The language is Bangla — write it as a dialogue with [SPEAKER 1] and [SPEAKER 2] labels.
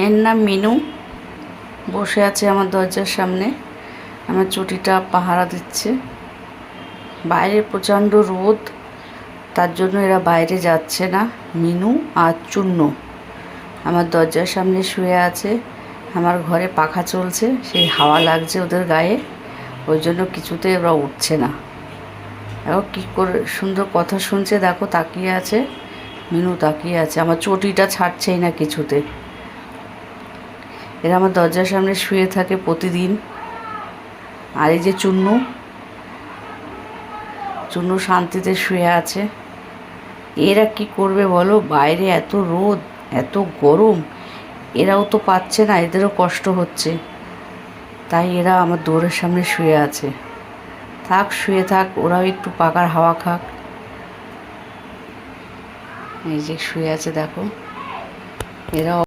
[SPEAKER 1] এর নাম মিনু, বসে আছে আমার দরজার সামনে, আমার চটিটা পাহারা দিচ্ছে। বাইরে প্রচণ্ড রোদ, তার জন্য এরা বাইরে যাচ্ছে না। মিনু আর চুন্নু আমার দরজার সামনে শুয়ে আছে। আমার ঘরে পাখা চলছে, সেই হাওয়া লাগছে ওদের গায়ে, ওই জন্য কিছুতে ওরা উঠছে না। দেখো কী করে সুন্দর কথা শুনছে, দেখো তাকিয়ে আছে। মিনু তাকিয়ে আছে, আমার চটিটা ছাড়ছেই না কিছুতে। এরা আমার দরজার সামনে শুয়ে থাকে প্রতিদিন। আর এই যে চুন্নু, চুন্নু শান্তিতে শুয়ে আছে। এরা কি করবে বলো, বাইরে এত রোদ, এত গরম, এরাও তো পাচ্ছে না, এদেরও কষ্ট হচ্ছে, তাই এরা আমার দৌড়ের সামনে শুয়ে আছে। থাক, শুয়ে থাক, ওরাও একটু পাকার হাওয়া খাক। এই যে শুয়ে আছে দেখো, এরা